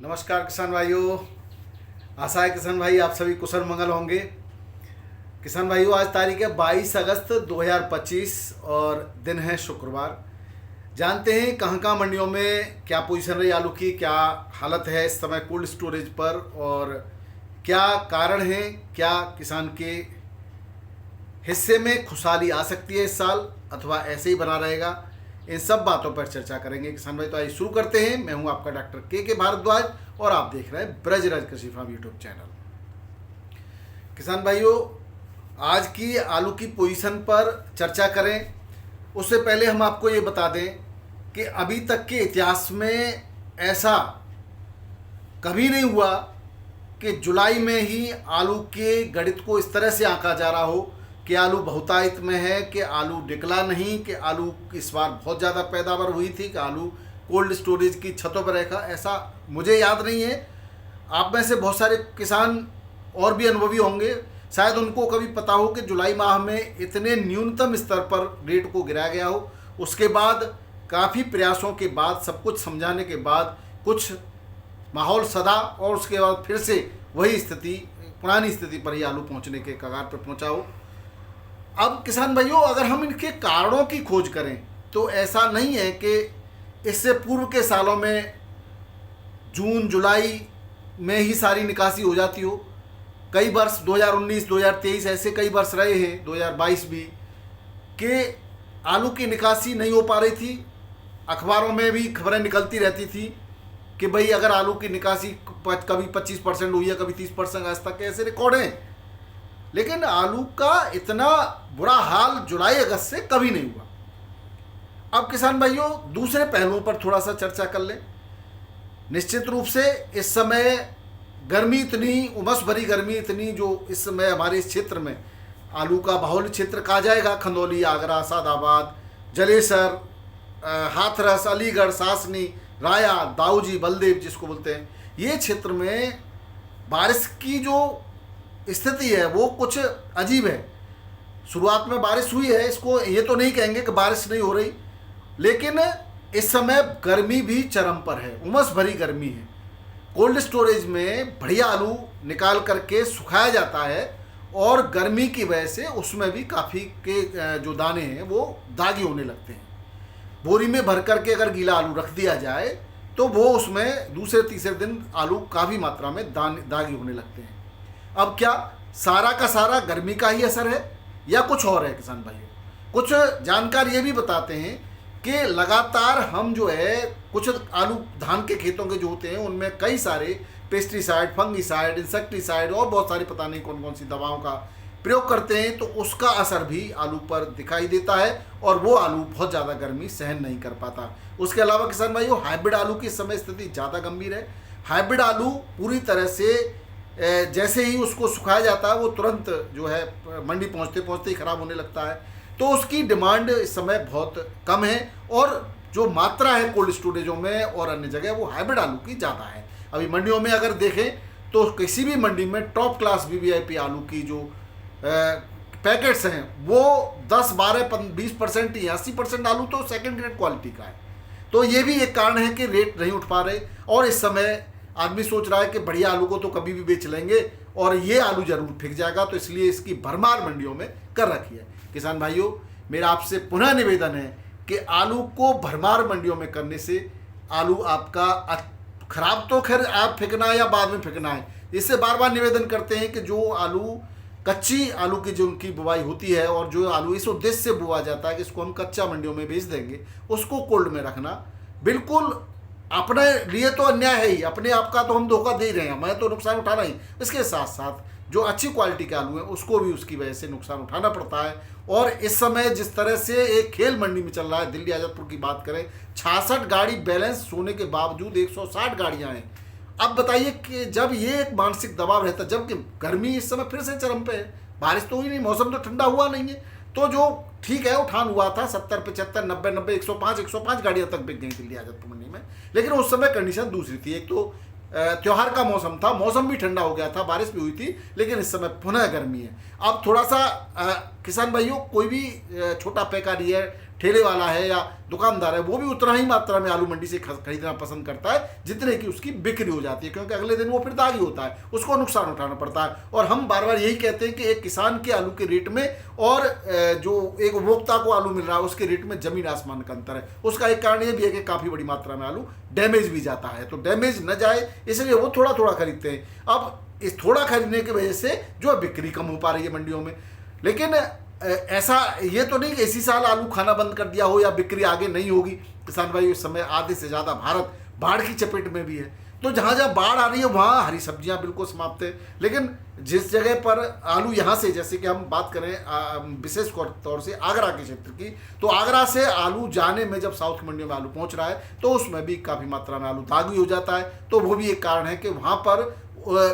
नमस्कार किसान भाइयों। आशा है किसान भाई आप सभी कुशल मंगल होंगे। किसान भाइयों, आज तारीख है 22 अगस्त 2025 और दिन है शुक्रवार। जानते हैं कहाँ कहाँ मंडियों में क्या पोजीशन रही आलू की, क्या हालत है इस समय कोल्ड स्टोरेज पर और क्या कारण है, क्या किसान के हिस्से में खुशहाली आ सकती है इस साल अथवा ऐसे ही बना रहेगा। इन सब बातों पर चर्चा करेंगे किसान भाई। तो आइए शुरू करते हैं। मैं हूं आपका डॉक्टर के भारद्वाज और आप देख रहे हैं ब्रजराज कृषि फार्म यूट्यूब चैनल। किसान भाइयों, आज की आलू की पोजीशन पर चर्चा करें उससे पहले हम आपको ये बता दें कि अभी तक के इतिहास में ऐसा कभी नहीं हुआ कि जुलाई में ही आलू के गणित को इस तरह से आंका जा रहा हो कि आलू बहुतायत में है, कि आलू निकला नहीं, कि आलू इस बार बहुत ज़्यादा पैदावार हुई थी, कि आलू कोल्ड स्टोरेज की छतों पर रखा। ऐसा मुझे याद नहीं है। आप में से बहुत सारे किसान और भी अनुभवी होंगे, शायद उनको कभी पता हो कि जुलाई माह में इतने न्यूनतम स्तर पर रेट को गिराया गया हो। उसके बाद काफ़ी प्रयासों के बाद, सब कुछ समझाने के बाद कुछ माहौल सदा और उसके बाद फिर से वही स्थिति, पुरानी स्थिति पर ही आलू पहुंचने के कगार पर पहुंचा हो। अब किसान भाइयों, अगर हम इनके कारणों की खोज करें तो ऐसा नहीं है कि इससे पूर्व के सालों में जून जुलाई में ही सारी निकासी हो जाती हो। कई वर्ष 2019 2023 ऐसे कई वर्ष रहे हैं, 2022 भी, कि आलू की निकासी नहीं हो पा रही थी। अखबारों में भी खबरें निकलती रहती थी कि भाई अगर आलू की निकासी कभी 25% हुई है, कभी 30%, आज तक ऐसे रिकॉर्ड हैं। लेकिन आलू का इतना बुरा हाल जुलाई अगस्त से कभी नहीं हुआ। अब किसान भाइयों, दूसरे पहलुओं पर थोड़ा सा चर्चा कर लें। निश्चित रूप से इस समय गर्मी इतनी, उमस भरी गर्मी इतनी जो इस समय हमारे इस क्षेत्र में आलू का बाहुल्य क्षेत्र कहा जाएगा, खंदौली, आगरा, सादाबाद, जलेसर, हाथरस, अलीगढ़, सासनी, राया, दाऊजी, बलदेव जिसको बोलते हैं, ये क्षेत्र में बारिश की जो स्थिति है वो कुछ अजीब है। शुरुआत में बारिश हुई है, इसको ये तो नहीं कहेंगे कि बारिश नहीं हो रही, लेकिन इस समय गर्मी भी चरम पर है, उमस भरी गर्मी है। कोल्ड स्टोरेज में बढ़िया आलू निकाल करके सुखाया जाता है और गर्मी की वजह से उसमें भी काफ़ी के जो दाने हैं वो दागी होने लगते हैं। बोरी में भर करके अगर गीला आलू रख दिया जाए तो वो उसमें दूसरे तीसरे दिन आलू काफ़ी मात्रा में दागी होने लगते हैं। अब क्या सारा का सारा गर्मी का ही असर है या कुछ और है किसान भाइयों? कुछ जानकार ये भी बताते हैं कि लगातार हम जो है कुछ आलू धान के खेतों के जो होते हैं उनमें कई सारे पेस्टिसाइड, फंगिसाइड, इंसेक्टिसाइड और बहुत सारी पता नहीं कौन कौन सी दवाओं का प्रयोग करते हैं, तो उसका असर भी आलू पर दिखाई देता है और वो आलू बहुत ज़्यादा गर्मी सहन नहीं कर पाता। उसके अलावा किसान भाइयों, हाइब्रिड आलू की इस समय स्थिति ज़्यादा गंभीर है। हाइब्रिड आलू पूरी तरह से जैसे ही उसको सुखाया जाता है वो तुरंत जो है मंडी पहुंचते पहुंचते ही ख़राब होने लगता है। तो उसकी डिमांड इस समय बहुत कम है और जो मात्रा है कोल्ड स्टोरेजों में और अन्य जगह वो हाइब्रिड आलू की ज़्यादा है। अभी मंडियों में अगर देखें तो किसी भी मंडी में टॉप क्लास वीवीआईपी आलू की जो पैकेट्स हैं वो 10, 12, 20% या 80% आलू तो सेकेंड ग्रेड क्वालिटी का है। तो ये भी एक कारण है कि रेट नहीं उठ पा रहे और इस समय आदमी सोच रहा है कि बढ़िया आलू को तो कभी भी बेच लेंगे और ये आलू जरूर फेंक जाएगा, तो इसलिए इसकी भरमार मंडियों में कर रखी है। किसान भाइयों, मेरा आपसे पुनः निवेदन है कि आलू को भरमार मंडियों में करने से आलू आपका खराब तो खैर आप फेंकना है या बाद में फेंकना है। इससे बार बार निवेदन करते हैं कि जो आलू कच्ची आलू की जो उनकी बुवाई होती है और जो आलू इस उद्देश्य से बुआ जाता है कि इसको हम कच्चा मंडियों में बेच देंगे, उसको कोल्ड में रखना बिल्कुल अपने लिए तो अन्याय है ही। अपने आप का तो हम धोखा दे ही रहे हैं, मैं तो नुकसान उठा रहा ही। इसके साथ साथ जो अच्छी क्वालिटी के आलू हैं उसको भी उसकी वजह से नुकसान उठाना पड़ता है। और इस समय जिस तरह से एक खेल मंडी में चल रहा है, दिल्ली आज़ादपुर की बात करें, 66 गाड़ी बैलेंस होने के बावजूद 160 गाड़ियाँ हैं। अब बताइए कि जब ये एक मानसिक दबाव रहता है, जबकि गर्मी इस समय फिर से चरम पे है, बारिश तो हुई नहीं, मौसम तो ठंडा हुआ नहीं है, तो जो ठीक है उठान हुआ था 70, 75, 90, 105 गाड़ियाँ तक बिक गई दिल्ली आज़ादपुर मंडी में। लेकिन उस समय कंडीशन दूसरी थी। एक तो त्योहार का मौसम था, मौसम भी ठंडा हो गया था, बारिश भी हुई थी, लेकिन इस समय पुनः गर्मी है। अब थोड़ा सा किसान भाइयों, कोई भी छोटा पैकारी है, ठेले वाला है या दुकानदार है वो भी उतना ही मात्रा में आलू मंडी से खरीदना पसंद करता है जितने की उसकी बिक्री हो जाती है, क्योंकि अगले दिन वो फिर दागी होता है, उसको नुकसान उठाना पड़ता है। और हम बार बार यही कहते हैं कि एक किसान के आलू के रेट में और जो एक उपभोक्ता को आलू मिल रहा है उसके रेट में जमीन आसमान का अंतर है। उसका एक कारण ये भी है कि काफ़ी बड़ी मात्रा में आलू डैमेज भी जाता है, तो डैमेज न जाए इसलिए वो थोड़ा थोड़ा खरीदते हैं। अब इस थोड़ा खरीदने की वजह से जो बिक्री कम हो पा रही है मंडियों में। लेकिन ऐसा ये तो नहीं कि इसी साल आलू खाना बंद कर दिया हो या बिक्री आगे नहीं होगी। किसान भाई इस समय आधे से ज़्यादा भारत बाढ़ की चपेट में भी है, तो जहाँ जहाँ बाढ़ आ रही है वहाँ हरी सब्जियाँ बिल्कुल समाप्त है। लेकिन जिस जगह पर आलू यहाँ से, जैसे कि हम बात करें विशेष तौर से आगरा के क्षेत्र की, तो आगरा से आलू जाने में जब साउथ की मंडियों में आलू पहुँच रहा है तो उसमें भी काफ़ी मात्रा में आलू दागी हो जाता है। तो वो भी एक कारण है कि वहाँ पर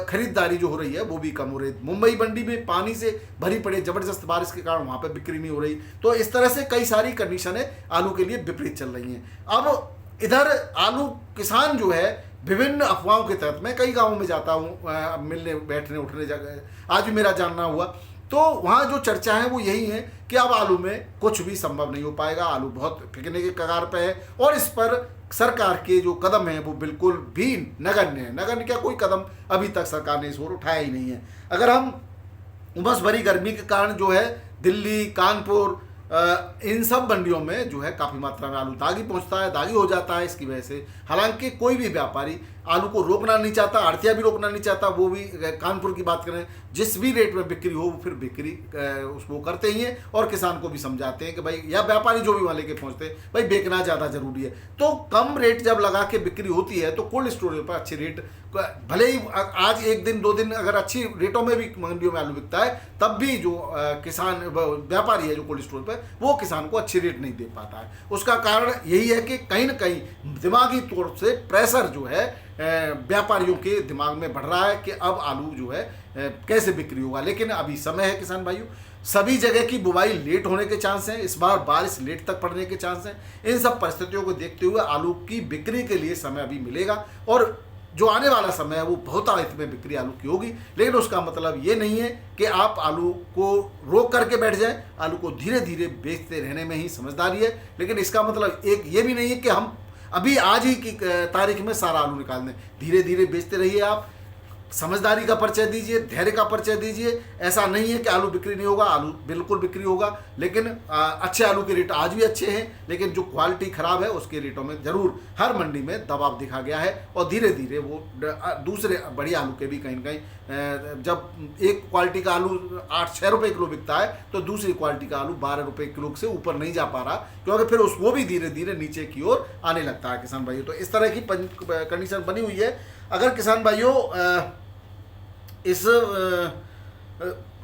खरीदारी जो हो रही है वो भी कम हो रही है। मुंबई मंडी में पानी से भरी पड़ी, जबरदस्त बारिश के कारण वहाँ पे बिक्री नहीं हो रही। तो इस तरह से कई सारी कंडीशनें आलू के लिए विपरीत चल रही हैं। अब इधर आलू किसान जो है विभिन्न अफवाहों के तहत, मैं कई गाँवों में जाता हूँ मिलने बैठने उठने जगह, आज भी मेरा जानना हुआ, तो वहाँ जो चर्चा है वो यही है कि अब आलू में कुछ भी संभव नहीं हो पाएगा, आलू बहुत फेंकने के कगार पे है और इस पर सरकार के जो कदम हैं वो बिल्कुल भी नगण्य है। नगण्य क्या, कोई कदम अभी तक सरकार ने इस ओर उठाया ही नहीं है। अगर हम उमस भरी गर्मी के कारण जो है दिल्ली, कानपुर, इन सब मंडियों में जो है काफ़ी मात्रा में आलू दागी पहुंचता है, दागी हो जाता है इसकी वजह से। हालांकि कोई भी व्यापारी आलू को रोकना नहीं चाहता, आड़तिया भी रोकना नहीं चाहता, वो भी कानपुर की बात करें जिस भी रेट में बिक्री हो वो फिर बिक्री उसको करते ही हैं और किसान को भी समझाते हैं कि भाई, या व्यापारी जो भी वहाँ लेके पहुँचते हैं, भाई बेचना ज़्यादा जरूरी है। तो कम रेट जब लगा के बिक्री होती है तो कोल्ड स्टोरेज पर अच्छे रेट, भले ही आज एक दिन दो दिन अगर अच्छी रेटों में भी मंडियों में आलू बिकता है तब भी जो किसान व्यापारी है जो कोल्ड स्टोर पर, वो किसान को अच्छे रेट नहीं दे पाता है। उसका कारण यही है कि कहीं ना कहीं दिमागी तौर से प्रेशर जो है व्यापारियों के दिमाग में बढ़ रहा है कि अब आलू जो है कैसे बिक्री होगा। लेकिन अभी समय है किसान भाइयों, सभी जगह की बुवाई लेट होने के चांस हैं, इस बार बारिश लेट तक पड़ने के चांस हैं। इन सब परिस्थितियों को देखते हुए आलू की बिक्री के लिए समय अभी मिलेगा और जो आने वाला समय है वो बहुत आयत में बिक्री आलू की होगी। लेकिन उसका मतलब ये नहीं है कि आप आलू को रोक करके बैठ जाएं, आलू को धीरे धीरे बेचते रहने में ही समझदारी है। लेकिन इसका मतलब एक ये भी नहीं है कि हम अभी आज ही की तारीख में सारा आलू निकाल दें। धीरे धीरे बेचते रहिए, आप समझदारी का परिचय दीजिए, धैर्य का परिचय दीजिए। ऐसा नहीं है कि आलू बिक्री नहीं होगा, आलू बिल्कुल बिक्री होगा। लेकिन अच्छे आलू के रेट आज भी अच्छे हैं, लेकिन जो क्वालिटी खराब है उसके रेटों में ज़रूर हर मंडी में दबाव दिखा गया है और धीरे धीरे वो दूसरे बढ़िया आलू के भी कहीं ना कहीं, जब एक क्वालिटी का आलू 8-6 रुपये किलो बिकता है तो दूसरी क्वालिटी का आलू 12 रुपये किलो से ऊपर नहीं जा पा रहा, क्योंकि फिर वो भी धीरे धीरे नीचे की ओर आने लगता है किसान भाइयों। तो इस तरह की कंडीशन बनी हुई है। अगर किसान भाइयों इस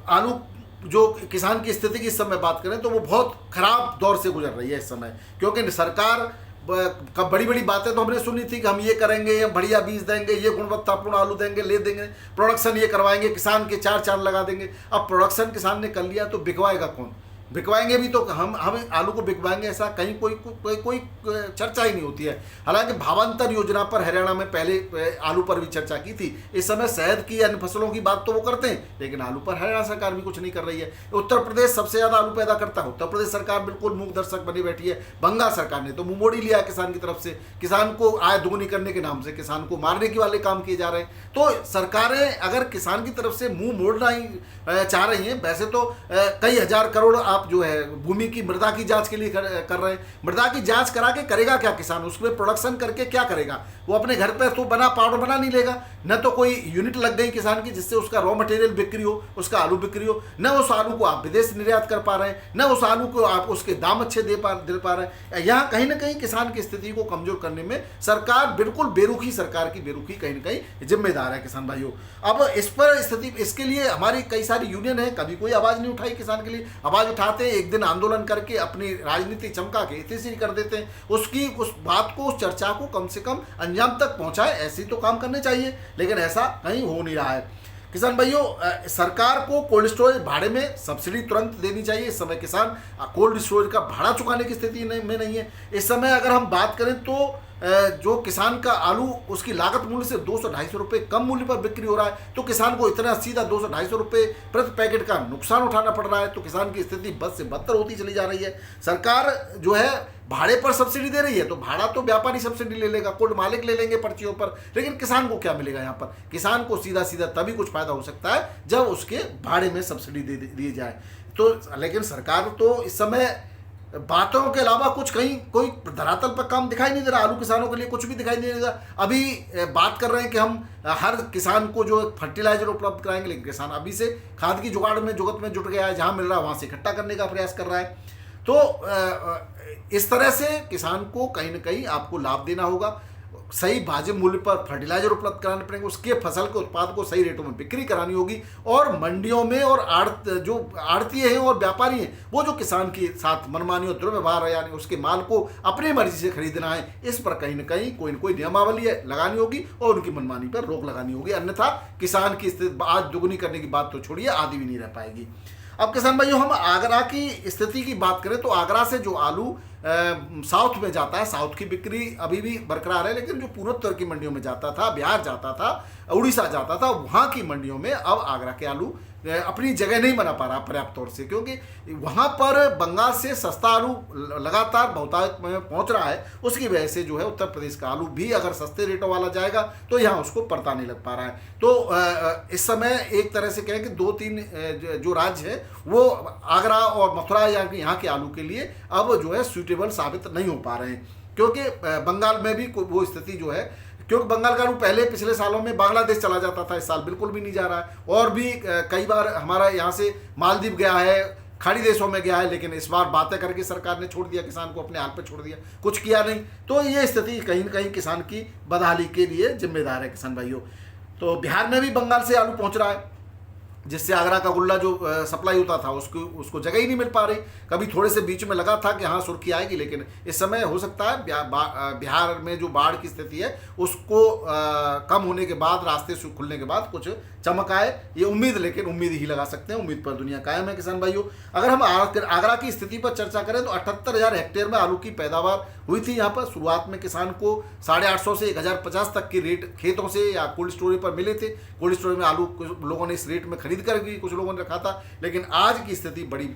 आलू जो किसान की स्थिति की इस समय बात करें तो वो बहुत खराब दौर से गुजर रही है इस समय, क्योंकि सरकार बड़ी बड़ी बातें तो हमने सुनी थी कि हम ये करेंगे, हम बढ़िया बीज देंगे, ये गुणवत्तापूर्ण आलू देंगे, ले देंगे, प्रोडक्शन ये करवाएंगे, किसान के 4 चांद लगा देंगे। अब प्रोडक्शन किसान ने कर लिया तो बिकवाएगा कौन? बिकवाएंगे भी तो हम आलू को बिकवाएंगे, ऐसा कहीं कोई चर्चा ही नहीं होती है। हालांकि भावांतर योजना पर हरियाणा में पहले आलू पर भी चर्चा की थी। इस समय शहद की अन्य फसलों की बात तो वो करते हैं, लेकिन आलू पर हरियाणा सरकार भी कुछ नहीं कर रही है। उत्तर प्रदेश सबसे ज़्यादा आलू पैदा करता है, उत्तर प्रदेश सरकार बिल्कुल मूक दर्शक बनी बैठी है। बंगाल सरकार ने तो मुंह मोड़ ही लिया किसान की तरफ से, किसान को आय दोगुनी करने के नाम से किसान को मारने के वाले काम किए जा रहे हैं। तो सरकारें अगर किसान की तरफ से मुँह मोड़ना ही चाह रही हैं, वैसे तो कई हजार करोड़ आप जो है भूमि की मृदा की जांच के लिए कर रहे हैं। मृदा की जांच करा के करेगा क्या किसान? उसमें प्रोडक्शन करके क्या करेगा? वो अपने घर पे तो पाउडर बना नहीं लेगा, न तो कोई यूनिट लग गई किसान की जिससे उसका रॉ मटेरियल बिक्री हो, उसका आलू बिक्री हो, न उस आलू को आप विदेश निर्यात कर पा रहे हैं, न उस आलू को आप उसके दाम अच्छे दे पा रहे हैं। यहाँ कहीं ना कहीं किसान की स्थिति को कमजोर करने में सरकार बिल्कुल बेरुखी, सरकार की बेरुखी कहीं ना कहीं जिम्मेदार है किसान भाइयों। अब इस पर स्थिति, इसके लिए हमारी कई सारी यूनियन है, कभी कोई आवाज़ नहीं उठाई किसान के लिए। आवाज़ उठाते हैं, एक दिन आंदोलन करके अपनी राजनीति चमका के इतनी कर देते हैं। उस बात को, उस चर्चा को कम से कम अंजाम तक पहुंचाए, ऐसे तो काम करने चाहिए, लेकिन ऐसा कहीं हो नहीं रहा है। किसान भाइयों, सरकार को कोल्ड स्टोरेज भाड़े में सब्सिडी तुरंत देनी चाहिए। इस समय किसान कोल्ड स्टोरेज का भाड़ा चुकाने की स्थिति में नहीं है। इस समय अगर हम बात करें तो जो किसान का आलू उसकी लागत मूल्य से 200-250 रुपये कम मूल्य पर बिक्री हो रहा है, तो किसान को इतना सीधा 200-250 रुपये प्रति पैकेट का नुकसान उठाना पड़ रहा है। तो किसान की स्थिति बद से बदतर होती चली जा रही है। सरकार जो है भाड़े पर सब्सिडी दे रही है, तो भाड़ा तो व्यापारी सब्सिडी ले लेगा, कुल मालिक ले लेंगे पर्चियों पर, लेकिन किसान को क्या मिलेगा? यहाँ पर किसान को सीधा सीधा तभी कुछ फायदा हो सकता है जब उसके भाड़े में सब्सिडी दे दी जाए। तो लेकिन सरकार तो इस समय बातों के अलावा कुछ कहीं कोई धरातल पर काम दिखाई नहीं दे रहा। आलू किसानों के लिए कुछ भी दिखाई नहीं दे रहा। अभी बात कर रहे हैं कि हम हर किसान को जो फर्टिलाइजर उपलब्ध कराएंगे, लेकिन किसान अभी से खाद की जुगाड़ में जुगत में जुट गया है, जहां मिल रहा है वहां से इकट्ठा करने का प्रयास कर रहा है। तो इस तरह से किसान को कहीं ना कहीं आपको लाभ देना होगा, सही वाजिब मूल्य पर फर्टिलाइजर उपलब्ध कराने पड़ेंगे, उसके फसल के उत्पाद को सही रेटों में बिक्री करानी होगी, और मंडियों में और जो आड़तीय हैं और व्यापारी हैं वो जो किसान के साथ मनमानी और दुर्व्यवहार है, यानी उसके माल को अपनी मर्जी से खरीदना है, इस पर कहीं ना कहीं कोई न कोई नियमावली लगानी होगी और उनकी मनमानी पर रोक लगानी होगी। अन्यथा किसान की स्थिति आज दुगुनी करने की बात तो छोड़िए, आधी भी नहीं रह पाएगी। अब किसान भाइयों, हम आगरा की स्थिति की बात करें तो आगरा से जो आलू साउथ में जाता है, साउथ की बिक्री अभी भी बरकरार है, लेकिन जो पूर्वोत्तर की मंडियों में जाता था, बिहार जाता था, उड़ीसा जाता था, वहाँ की मंडियों में अब आगरा के आलू अपनी जगह नहीं बना पा रहा पर्याप्त तौर से, क्योंकि वहाँ पर बंगाल से सस्ता आलू लगातार बहुतायत में पहुँच रहा है। उसकी वजह से जो है उत्तर प्रदेश का आलू भी अगर सस्ते रेटों वाला जाएगा तो यहाँ उसको पड़ता नहीं लग पा रहा है। तो इस समय एक तरह से कहें कि 2-3 जो राज्य है वो आगरा और मथुरा या यहाँ के आलू के लिए अब जो है सूटेबल साबित नहीं हो पा रहे हैं, क्योंकि बंगाल में भी वो स्थिति जो है, क्योंकि बंगाल का आलू पहले पिछले सालों में बांग्लादेश चला जाता था, इस साल बिल्कुल भी नहीं जा रहा है। और भी कई बार हमारा यहाँ से मालदीव गया है, खाड़ी देशों में गया है, लेकिन इस बार बातें करके सरकार ने छोड़ दिया, किसान को अपने हाल पे छोड़ दिया, कुछ किया नहीं। तो ये स्थिति कहीं न कहीं किसान की बदहाली के लिए जिम्मेदार है किसान भाइयों। तो बिहार में भी बंगाल से आलू पहुँच रहा है, जिससे आगरा का गुल्ला जो सप्लाई होता था उसको जगह ही नहीं मिल पा रही। कभी थोड़े से बीच में लगा था कि हाँ सुर्खी आएगी, लेकिन इस समय हो सकता है बिहार में जो बाढ़ की स्थिति है उसको कम होने के बाद, रास्ते खुलने के बाद कुछ चमक आए, ये उम्मीद, लेकिन उम्मीद ही लगा सकते हैं, उम्मीद पर दुनिया कायम है किसान भाइयों। अगर हम आगरा की स्थिति पर चर्चा करें तो 78,000 हेक्टेयर में आलू की पैदावार हुई थी। यहाँ पर शुरुआत में किसान को 850 से 1,050 तक की रेट खेतों से या कोल्ड स्टोरेज पर मिले थे। कोल्ड स्टोरेज में आलू कुछ लोगों ने इस रेट में खरीद कर भी कुछ लोगों ने रखा था, लेकिन आज की स्थिति बड़ी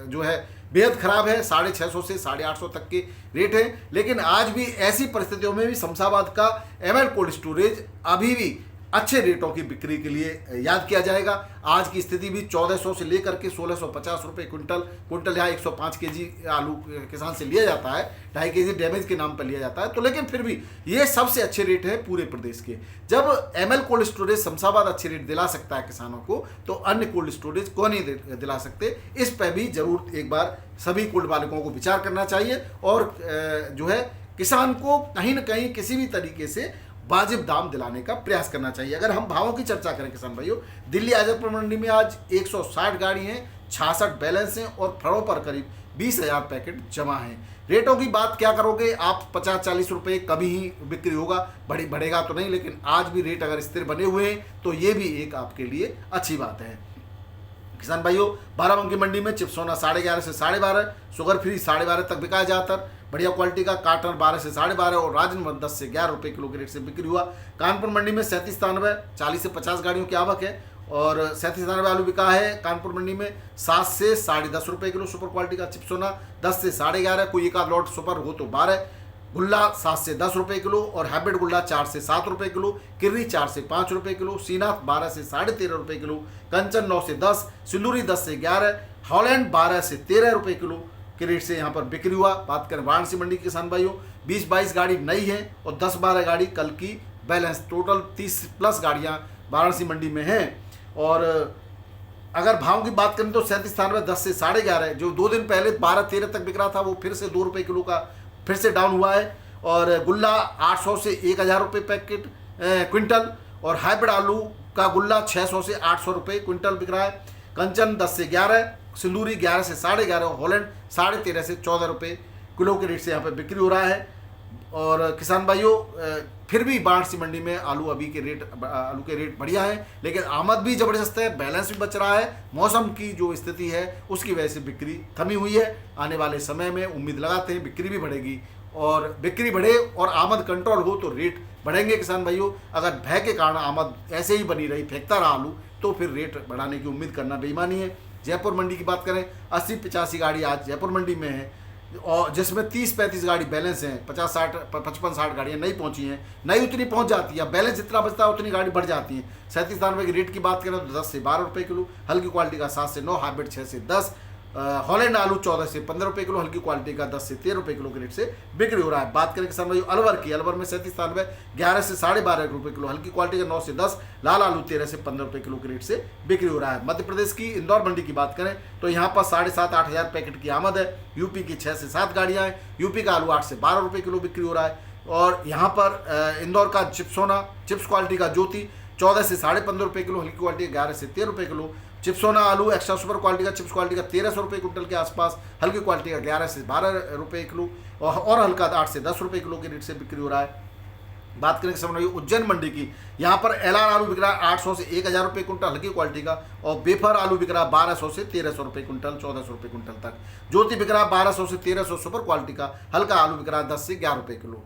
जो है बेहद खराब है। 650 से 850 तक के रेट है, लेकिन आज भी ऐसी परिस्थितियों में भी शमशाबाद का एमएल कोल्ड स्टोरेज अभी भी अच्छे रेटों की बिक्री के लिए याद किया जाएगा। आज की स्थिति भी 1400 से लेकर के 1650 रुपये क्विंटल यहाँ 105 केजी आलू किसान से लिया जाता है, 2.5 केजी डैमेज के नाम पर लिया जाता है। तो लेकिन फिर भी ये सबसे अच्छे रेट है पूरे प्रदेश के। जब एमएल कोल्ड स्टोरेज शमशाबाद अच्छे रेट दिला सकता है किसानों को, तो अन्य कोल्ड स्टोरेज को नहीं दिला सकते। इस पर भी जरूर एक बार सभी कोल्ड मालिकों को विचार करना चाहिए और जो है किसान को कहीं ना कहीं किसी भी तरीके से वाजिब दाम दिलाने का प्रयास करना चाहिए। अगर हम भावों की चर्चा करें किसान भाइयों, दिल्ली आजमपुर मंडी में आज 160 गाड़ी हैं, 66 बैलेंस हैं और फड़ों पर करीब 20,000 पैकेट जमा हैं। रेटों की बात क्या करोगे आप, 50-40 रुपये कभी ही बिक्री होगा, बढ़ेगा तो नहीं, लेकिन आज भी रेट अगर स्थिर बने हुए हैं तो ये भी एक आपके लिए अच्छी बात है। किसान भाइयों, बाराबंकी मंडी में चिप्स सोना 11.5 से 12.5, शुगर फ्री 12.5 तक बिका जाता, बढ़िया क्वालिटी का काटन 12 से 12.5 और राजन 10 से 11 रुपये किलो के रेट से बिक्री हुआ। कानपुर मंडी में 37-93 40 से 50 गाड़ियों की आवक है और 37-93 आलू बिका है। कानपुर मंडी में 7 से 10.5 रुपये किलो सुपर क्वालिटी का चिप्स सोना, 10 से 11.5, कोई एक आध लॉट सुपर हो तो 12, गुल्ला 7 से 10 रुपये किलो और हाइब्रिड गुल्ला 4 से 7 रुपये किलो, किर्री 4 से 5 रुपये किलो, सीनाथ 12 से 13.5 रुपये किलो, कंचन 9 से 10, सिंदूरी 10 से 11, हॉलैंड 12 से 13 रुपये किलो के रेट से यहाँ पर बिक्री हुआ। बात करें वाराणसी मंडी के किसान भाइयों, 20-22 गाड़ी नई है और 10-12 गाड़ी कल की बैलेंस, टोटल 30+ गाड़ियाँ वाराणसी मंडी में हैं। और अगर भाव की बात करें तो 37-93 10 से 11.5, जो 2 दिन पहले 12-13 तक बिक रहा था वो फिर से 2 रुपये किलो का फिर से डाउन हुआ है। और गुल्ला 800 से 1,000 रुपये पैकेट क्विंटल और हाइब्रिड आलू का गुल्ला 600 से 800 रुपये क्विंटल बिक रहा है। कंचन 10 से 11, सिंदूरी 11 से 11.5 और हॉलैंड 13.5 से 14 रुपये किलो के रेट से यहाँ पे बिक्री हो रहा है। और किसान भाइयों, फिर भी वाराणसी मंडी में आलू के रेट बढ़िया है, लेकिन आमद भी ज़बरदस्त है, बैलेंस भी बच रहा है। मौसम की जो स्थिति है उसकी वजह से बिक्री थमी हुई है। आने वाले समय में उम्मीद लगाते हैं बिक्री भी बढ़ेगी और बिक्री बढ़े और आमद कंट्रोल हो तो रेट बढ़ेंगे किसान भाइयों। अगर भय के कारण आमद ऐसे ही बनी रही, फेंकता रहा आलू, तो फिर रेट बढ़ाने की उम्मीद करना बेईमानी है। जयपुर मंडी की बात करें, 80-85 गाड़ी आज जयपुर मंडी में है, और जिसमें 30-35 गाड़ी बैलेंस हैं, 55-60 गाड़ियाँ नहीं पहुंची हैं। नहीं उतनी पहुंच जाती है, बैलेंस जितना बचता है उतनी गाड़ी बढ़ जाती है। 37 की रेट की बात करें तो 10 से 12 रुपये किलो, हल्की क्वालिटी का 7 से 9, हाइब्रिड 6 से 10, हॉलैंड आलू 14 से 15 रुपये किलो, हल्की क्वालिटी का 10 से 13 रुपये किलो के रेट से बिक्री हो रहा है। बात करें किसान भाइयों अलवर की, अलवर में 37 11 से 12.5 रुपये किलो, हल्की क्वालिटी का 9 से 10, लाल आलू 13 से 15 रुपये किलो के रेट से बिक्री हो रहा है। मध्य प्रदेश की इंदौर मंडी की बात करें तो यहाँ पर 7,500-8 हज़ार पैकेट की आमद है। यूपी की 6 से 7 गाड़ियाँ हैं, यूपी का आलू 8 से 12 रुपये किलो बिक्री हो रहा है। और यहाँ पर इंदौर का चिप्सोना, चिप्स क्वालिटी का ज्योति 14 से 15.5 रुपये किलो, हल्की क्वालिटी 11 से 13 रुपये किलो। चिप्सोना आलू एक्स्ट्रा सुपर क्वालिटी का, चिप्स क्वालिटी का 1300 रुपये क्विंटल के आसपास, हल्की क्वालिटी का 11 से 12 रुपये किलो, और हल्का 8 से 10 रुपये किलो के रेट से बिक्री हो रहा है। बात करें समझ उज्जैन मंडी की, यहाँ पर एलआर आलू बिक रहा है 800 से 1000 रुपये कुंटल हल्की क्वालिटी का, और बेफर आलू बिक रहा है 1200 से 1300 रुपये कुंटल, 1400 रुपये कुंटल तक। ज्योति बिक रहा है 1200 से 1300 सुपर क्वालिटी का, हल्का आलू बिक रहा है 10 से 11 रुपये किलो।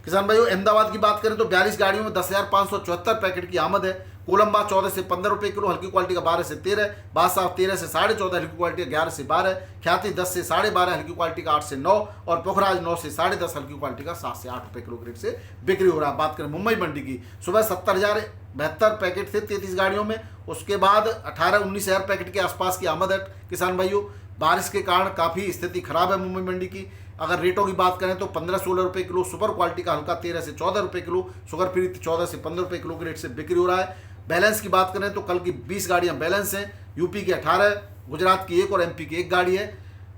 किसान भाइयों अहमदाबाद की बात करें तो 42 गाड़ियों में 10,574 पैकेट की आमद है। कोलंबा 14 से 15 रुपये किलो, हल्की क्वालिटी का 12 से 13, बादशाह 13 से 14.5, हल्की क्वालिटी का 11 से 12, ख्याति 10 से 12.5, हल्की क्वालिटी का 8 से 9, और पोखराज 9 से 10.5, हल्की क्वालिटी का 7 से 8 रुपये किलो के रेट से बिक्री हो रहा है। बात करें मुंबई मंडी की, सुबह 70,072 पैकेट थे 33 गाड़ियों में, उसके बाद 18-19 हज़ार पैकेट के आसपास की आमद है। किसान भाइयों बारिश के कारण काफ़ी स्थिति खराब है मुंबई मंडी की। अगर रेटों की बात करें तो 15-16 रुपये किलो सुपर क्वालिटी का हल्का 13 से 14 रुपये किलो, शुगर फ्री 14 से 15 रुपये किलो के रेट से बिक्री हो रहा है। बैलेंस की बात करें तो कल की 20 गाड़ियां बैलेंस हैं, यूपी की 18, गुजरात की 1 और एमपी की 1 गाड़ी है।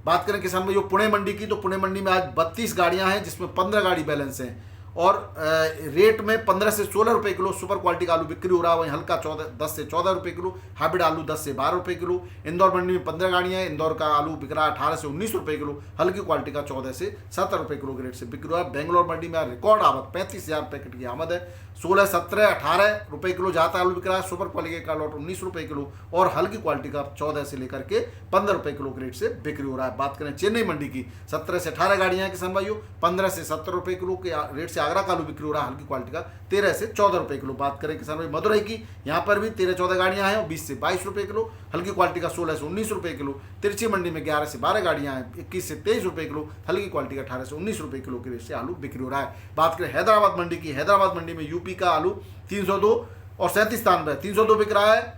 बात करें किसान भाइयों पुणे मंडी की, तो पुणे मंडी में आज 32 गाड़ियां हैं जिसमें 15 गाड़ी बैलेंस हैं, और रेट में 15 से 16 रुपये किलो सुपर क्वालिटी का आलू बिक्री हो रहा है। वहीं हल्का 10 से 14 रुपये किलो, हाइब्रिड आलू 10 से 12 रुपये किलो। इंदौर मंडी में 15 गाड़ियाँ हैं, इंदौर का आलू बिक रहा है 18 से 19 रुपये किलो, हल्की क्वालिटी का 14 से 17 रुपये किलो के रेट से बिक्री हुआ है। बेंगलोर मंडी में रिकॉर्ड आमद 35,000 पैकेट की आमद है। 16, 17, 18 रुपये किलो जाता आलू बिक रहा है, सुपर क्वालिटी का लॉट 19 रुपये किलो, और हल्की क्वालिटी का 14 से लेकर के 15 रुपये किलो के रेट से बिक्री हो रहा है। बात करें चेन्नई मंडी की, 17 से 18 गाड़ियाँ हैं किसान भाइयों, 15 से 70 रुपये किलो के रेट से आगरा का आलू बिक्री हो रहा है, हल्की क्वालिटी का 13 से 14 रुपये किलो। बात करें किसान भाई मदुरई की, यहाँ पर भी 13-14 गाड़ियाँ हैं, 20 से 22 रुपये किलो, हल्की क्वालिटी का 16 से 19 रुपये किलो। तिरछी मंडी में 11 से 12 गाड़ियाँ हैं, 21 से 23 रुपये किलो, हल्की क्वालिटी का 18 से 19 रुपये किलो के रेट से आलू बिक्री हो रहा है। बात करें हैदराबाद मंडी की, हैदराबाद मंडी में यूपी का आलू 302 और 37 302 बिक रहा है,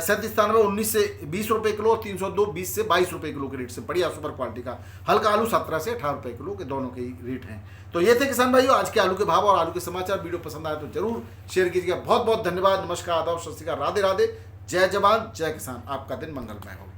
37 19 से 20 रुपये किलो, 302 20 से 22 रुपये किलो के रेट से बढ़िया सुपर क्वालिटी का। हल्का आलू 17 से 18 रुपये किलो के दोनों के रेट हैं। तो ये थे किसान भाइयों आज के आलू के भाव और आलू के समाचार। वीडियो पसंद आए तो जरूर शेयर कीजिएगा। बहुत बहुत धन्यवाद। नमस्कार, आदाब, सत श्री अकाल, राधे राधे, जय जवान जय किसान। आपका दिन मंगलमय हो।